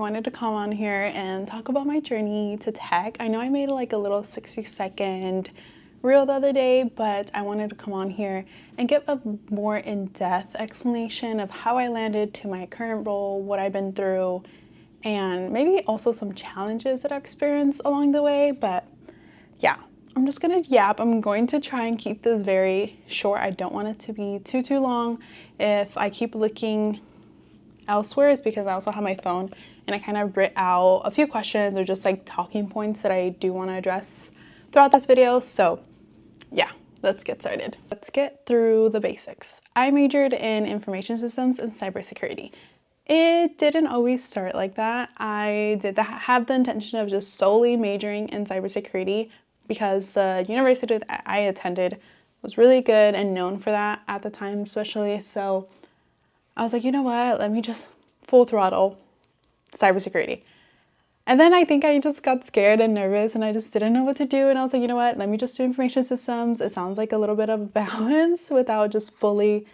wanted to come on here and talk about my journey to tech. I know I made like a little 60-second reel the other day, but I wanted to come on here and give a more in-depth explanation of how I landed to my current role, what I've been through, and maybe also some challenges that I've experienced along the way. But yeah, I'm just gonna yap. I'm going to try and keep this very short. I don't want it to be too long. If I keep looking elsewhere, it's because I also have my phone and I kind of writ out a few questions or just like talking points that I do want to address throughout this video. So yeah, let's get started. Let's get through the basics. I majored in information systems and cybersecurity. It didn't always start like that. I did have the intention of just solely majoring in cybersecurity because the university that I attended was really good and known for that at the time, especially. So I was like, you know what? Let me just full throttle cybersecurity. And then I think I just got scared and nervous and I just didn't know what to do. And I was like, you know what? Let me just do information systems. It sounds like a little bit of balance without just fully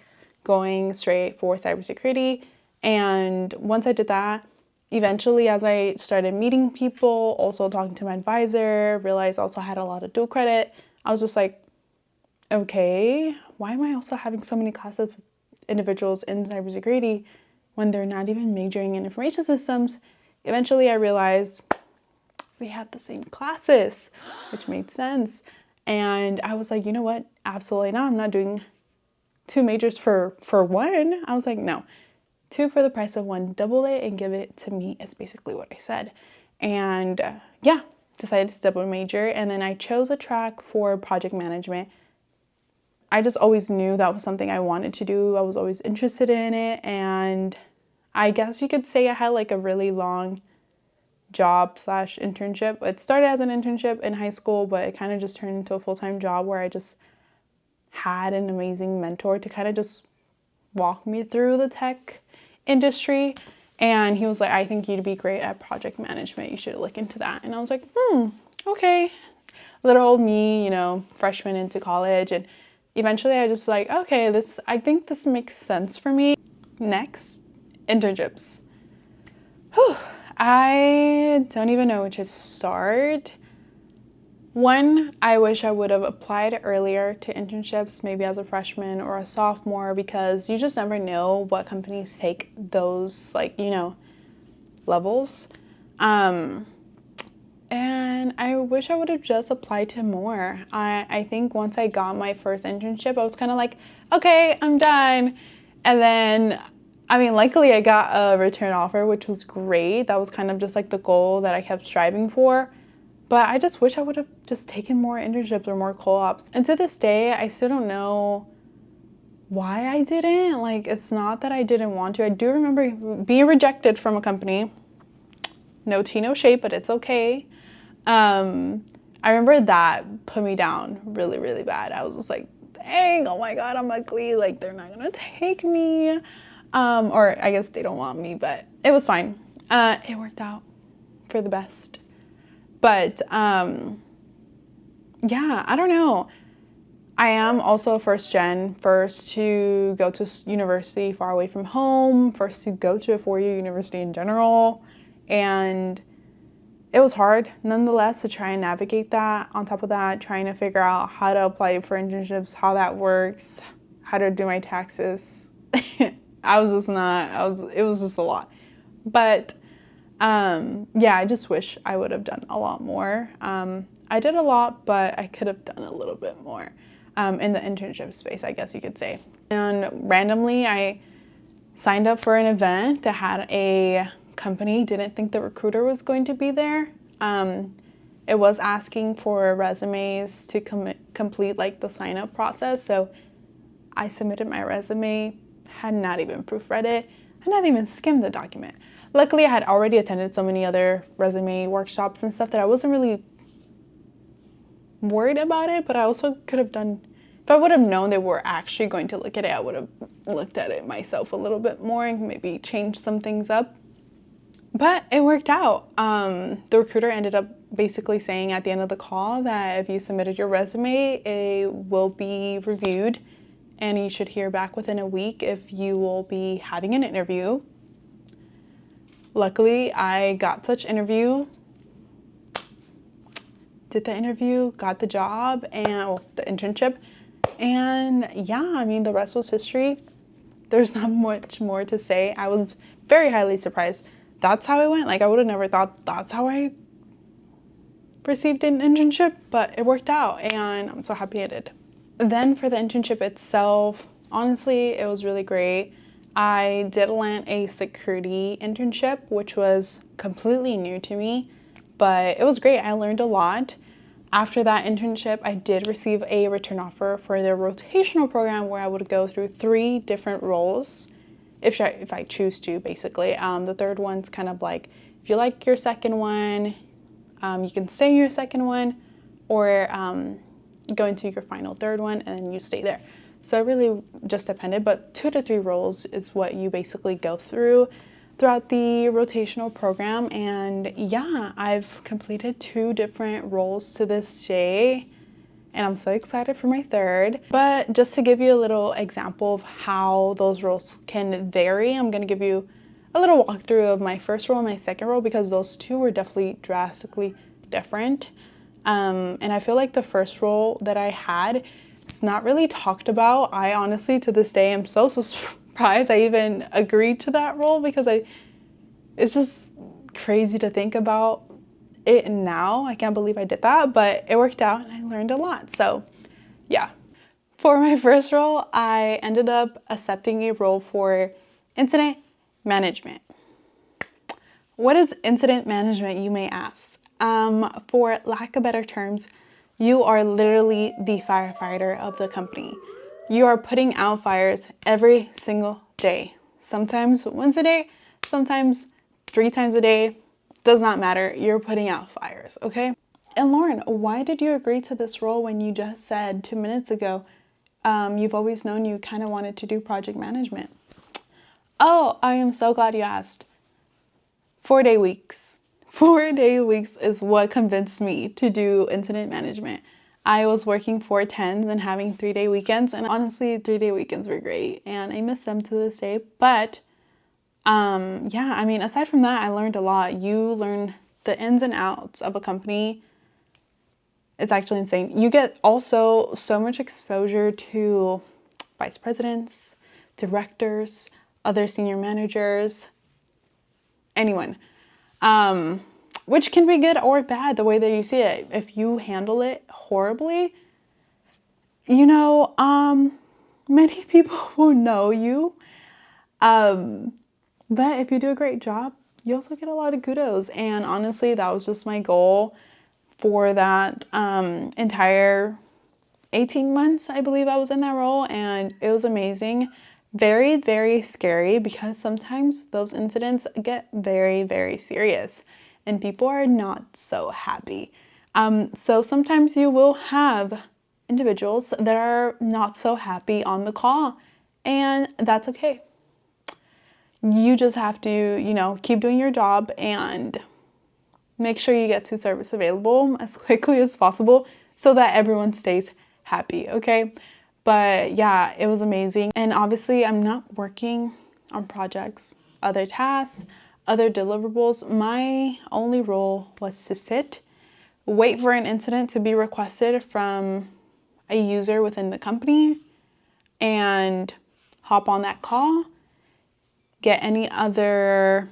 going straight for cybersecurity. And once I did that, eventually as I started meeting people, also talking to my advisor, realized I also had a lot of dual credit. I was just like, okay, why am I also having so many classes with individuals in cybersecurity when they're not even majoring in information systems? Eventually I realized we have the same classes, which made sense. And I was like, you know what? Absolutely not. I'm not doing two majors for one. I was like, no, two for the price of one. Double it and give it to me is basically what I said. And yeah, decided to double major. And then I chose a track for project management. I just always knew that was something I wanted to do. I was always interested in it. And I guess you could say I had like a really long job / internship. It started as an internship in high school, but it kind of just turned into a full-time job where I just had an amazing mentor to kind of just walk me through the tech industry. And he was like, I think you'd be great at project management. You should look into that. And I was like, okay. Little old me, you know, freshman into college. And eventually I just like, okay, I think this makes sense for me. Next, internships. Whew, I don't even know where to start. One, I wish I would have applied earlier to internships, maybe as a freshman or a sophomore, because you just never know what companies take those, like, you know, levels. And I wish I would have just applied to more. I think once I got my first internship, I was kind of like, okay, I'm done. And then, I mean, luckily I got a return offer, which was great. That was kind of just like the goal that I kept striving for. But I just wish I would have just taken more internships or more co-ops. And to this day, I still don't know why I didn't. Like, it's not that I didn't want to. I do remember being rejected from a company. No tea, no shade, but it's okay. I remember that put me down really, really bad. I was just like, dang, oh my God, I'm ugly. Like, they're not gonna take me. Or I guess they don't want me, but it was fine. It worked out for the best. But yeah, I don't know. I am also a first to go to university far away from home, first to go to a four-year university in general. And it was hard, nonetheless, to try and navigate that. On top of that, trying to figure out how to apply for internships, how that works, how to do my taxes. It was just a lot. But yeah, I just wish I would have done a lot more. I did a lot, but I could have done a little bit more in the internship space, I guess you could say. And randomly, I signed up for an event that had a company, didn't think the recruiter was going to be there. It was asking for resumes to complete like the sign up process. So I submitted my resume, had not even proofread it, had not even skimmed the document. Luckily, I had already attended so many other resume workshops and stuff that I wasn't really worried about it, but I also could have done, if I would have known they were actually going to look at it, I would have looked at it myself a little bit more and maybe changed some things up. But it worked out. The recruiter ended up basically saying at the end of the call that if you submitted your resume, it will be reviewed and you should hear back within a week if you will be having an interview. luckily I got such interview, did the interview, got the job, and the internship. And yeah, I mean, the rest was history. There's not much more to say. I was very highly surprised. That's how it went. Like, I would have never thought that's how I received an internship, but it worked out, and I'm so happy I did. Then for the internship itself, honestly, it was really great. I did land a security internship, which was completely new to me, but it was great. I learned a lot. After that internship, I did receive a return offer for the rotational program where I would go through 3 different roles if I choose to, basically. The third one's kind of like, if you like your second one, you can stay in your second one, or go into your final third one and then you stay there. So it really just depended, but 2 to 3 roles is what you basically go throughout the rotational program. And yeah, I've completed 2 different roles to this day, and I'm so excited for my third. But just to give you a little example of how those roles can vary, I'm going to give you a little walkthrough of my first role and my second role, because those 2 were definitely drastically different. And I feel like the first role that I had, it's not really talked about. I honestly, to this day, am so surprised I even agreed to that role, because it's just crazy to think about it now. I can't believe I did that, but it worked out and I learned a lot. So yeah. For my first role, I ended up accepting a role for incident management. What is incident management, you may ask? For lack of better terms, you are literally the firefighter of the company. You are putting out fires every single day. Sometimes once a day, sometimes 3 times a day. Does not matter. You're putting out fires, okay? And Lauren, why did you agree to this role when you just said 2 minutes ago you've always known you kind of wanted to do project management? Oh, I am so glad you asked. 4-day weeks. 4-day weeks is what convinced me to do incident management. I was working 4-10s and having 3-day weekends, and honestly, 3-day weekends were great, and I miss them to this day. But yeah, I mean, aside from that, I learned a lot. You learn the ins and outs of a company. It's actually insane. You get also so much exposure to vice presidents, directors, other senior managers, anyone, which can be good or bad the way that you see it. If you handle it horribly, you know, many people will know you. But if you do a great job, you also get a lot of kudos. And honestly, that was just my goal for that entire 18 months, I believe I was in that role. And it was amazing. Very, very scary, because sometimes those incidents get very, very serious and people are not so happy. So sometimes you will have individuals that are not so happy on the call, and that's okay. You just have to, you know, keep doing your job and make sure you get to service available as quickly as possible so that everyone stays happy, okay? But yeah, it was amazing. And obviously, I'm not working on projects, other tasks, other deliverables. My only role was to sit, wait for an incident to be requested from a user within the company, and hop on that call, get any other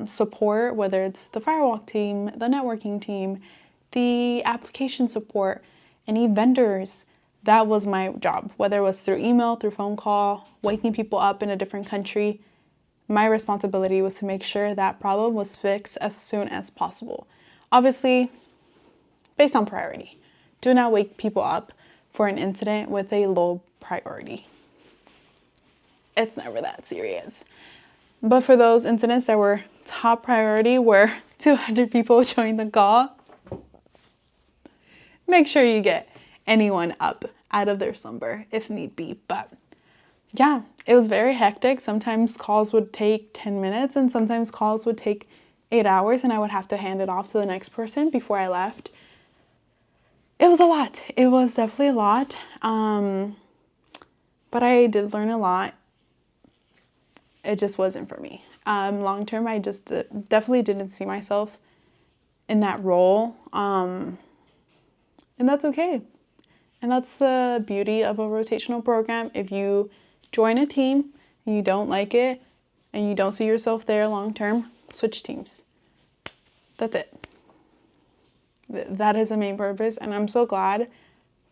support, whether it's the firewall team, the networking team, the application support, any vendors. That was my job, whether it was through email, through phone call, waking people up in a different country. My responsibility was to make sure that problem was fixed as soon as possible. Obviously, based on priority. Do not wake people up for an incident with a low priority. It's never that serious. But for those incidents that were top priority, where 200 people joined the call, make sure you get anyone up out of their slumber if need be. But yeah, it was very hectic. Sometimes calls would take 10 minutes and sometimes calls would take 8 hours, and I would have to hand it off to the next person before I left. It was a lot. It was definitely a lot. But I did learn a lot. It just wasn't for me. Long term, I just definitely didn't see myself in that role. And that's okay. And that's the beauty of a rotational program. If you join a team and you don't like it and you don't see yourself there long term, switch teams. That's it. That is the main purpose. And I'm so glad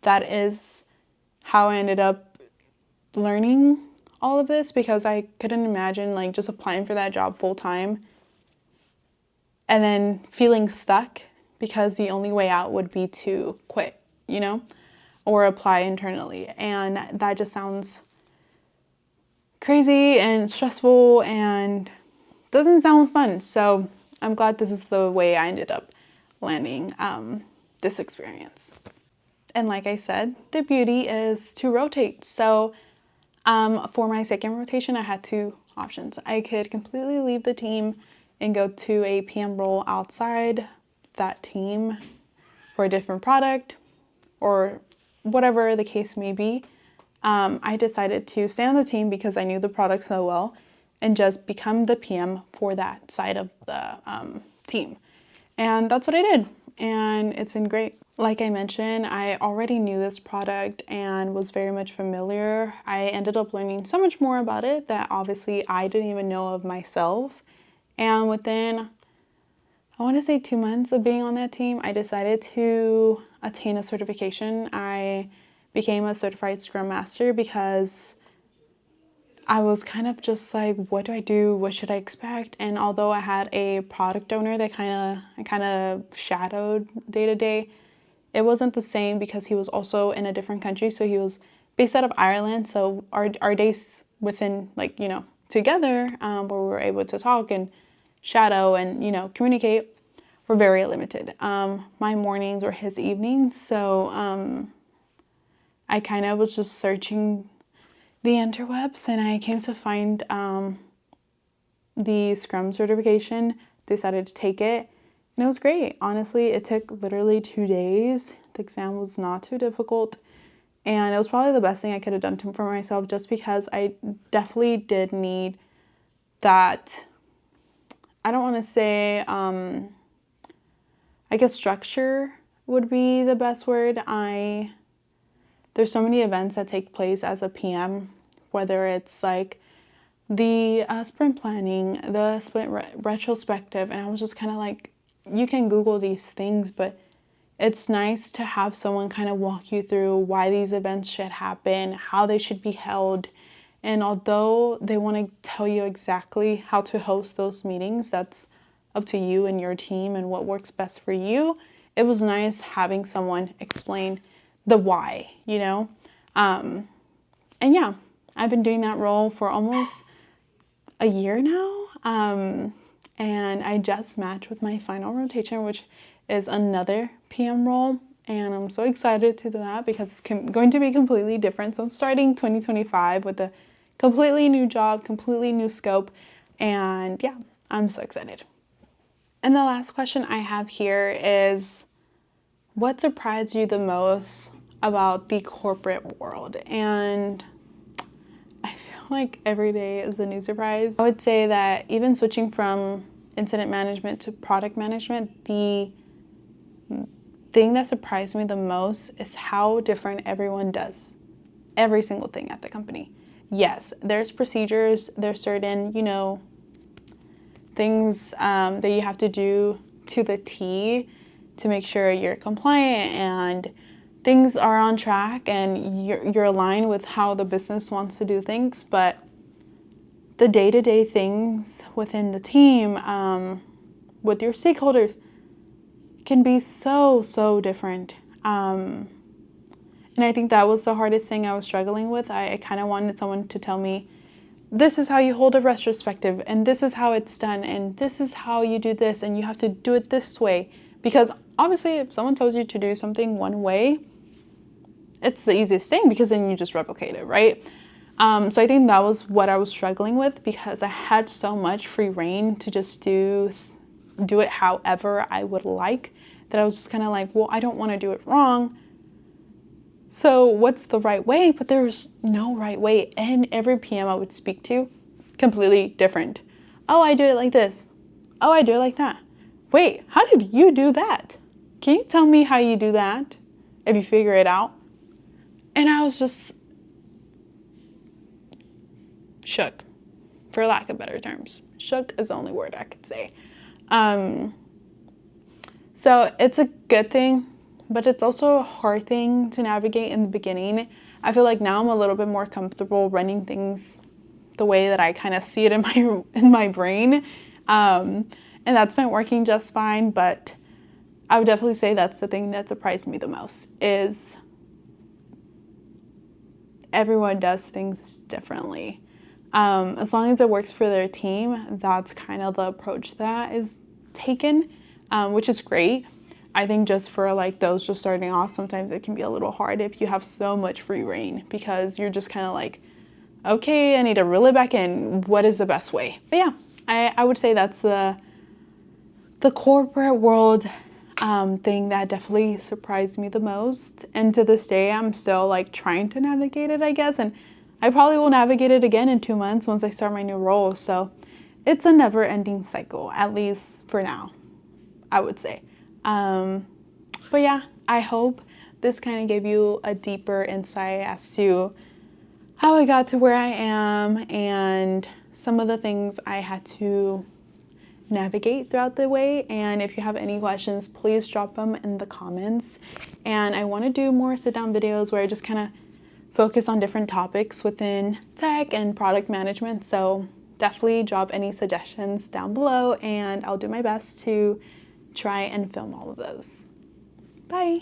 that is how I ended up learning all of this, because I couldn't imagine like just applying for that job full time and then feeling stuck because the only way out would be to quit, you know, or apply internally. And that just sounds crazy and stressful and doesn't sound fun. So I'm glad this is the way I ended up landing this experience. And like I said, the beauty is to rotate. So for my second rotation, I had two options. I could completely leave the team and go to a PM role outside that team for a different product or whatever the case may be. I decided to stay on the team because I knew the product so well and just become the PM for that side of the team. And that's what I did. And it's been great. Like I mentioned, I already knew this product and was very much familiar. I ended up learning so much more about it that obviously I didn't even know of myself. And within, I want to say 2 months of being on that team, I decided to attain a certification. I became a certified Scrum Master because I was kind of just like, what do I do? What should I expect? And although I had a product owner that I kind of shadowed day to day, it wasn't the same because he was also in a different country. So he was based out of Ireland. So our days within, like, you know, together, where we were able to talk and shadow and, you know, communicate were very limited. My mornings were his evenings. So I kind of was just searching the interwebs and I came to find the Scrum certification, decided to take it. And it was great. Honestly, it took literally 2 days. The exam was not too difficult. And it was probably the best thing I could have done for myself just because I definitely did need that, I don't want to say, I guess structure would be the best word. There's so many events that take place as a PM, whether it's like the sprint planning, the sprint retrospective, and I was just kind of like, you can Google these things, but it's nice to have someone kind of walk you through why these events should happen, how they should be held. And although they want to tell you exactly how to host those meetings, that's up to you and your team and what works best for you. It was nice having someone explain the why, you know? And yeah, I've been doing that role for almost a year now. And I just matched with my final rotation, which is another PM role. And I'm so excited to do that because it's going to be completely different. So I'm starting 2025 with a completely new job, completely new scope. And yeah, I'm so excited. And the last question I have here is, what surprised you the most about the corporate world? And I feel like every day is a new surprise. I would say that even switching from incident management to product management, the thing that surprised me the most is how different everyone does every single thing at the company. Yes, there's procedures, there's certain, you know, things that you have to do to the T to make sure you're compliant and things are on track and you're aligned with how the business wants to do things. But the day-to-day things within the team, with your stakeholders, can be so different. And I think that was the hardest thing I was struggling with. I kind of wanted someone to tell me, this is how you hold a retrospective, and this is how it's done, and this is how you do this, and you have to do it this way. Because obviously, if someone tells you to do something one way, it's the easiest thing because then you just replicate it, right? So I think that was what I was struggling with because I had so much free reign to just do it however I would like, that I was just kind of like, well, I don't want to do it wrong. So what's the right way? But there's no right way. And every PM I would speak to, completely different. Oh, I do it like this. Oh, I do it like that. Wait, how did you do that? Can you tell me how you do that if you figure it out? And I was just shook, for lack of better terms. Shook is the only word I could say. So it's a good thing, but it's also a hard thing to navigate in the beginning. I feel like now I'm a little bit more comfortable running things the way that I kind of see it in my brain. And that's been working just fine, but I would definitely say that's the thing that surprised me the most is everyone does things differently. As long as it works for their team, that's kind of the approach that is taken, which is great. I think just for like those just starting off, sometimes it can be a little hard if you have so much free reign because you're just kind of like, okay, I need to reel it back in. What is the best way? But yeah, I would say that's the corporate world thing that definitely surprised me the most. And to this day, I'm still like trying to navigate it, I guess. And I probably will navigate it again in 2 months once I start my new role. So it's a never ending cycle, at least for now, I would say. But yeah, I hope this kind of gave you a deeper insight as to how I got to where I am and some of the things I had to navigate throughout the way. And if you have any questions, please drop them in the comments. And I want to do more sit-down videos where I just kind of focus on different topics within tech and product management. So definitely drop any suggestions down below and I'll do my best to try and film all of those. Bye.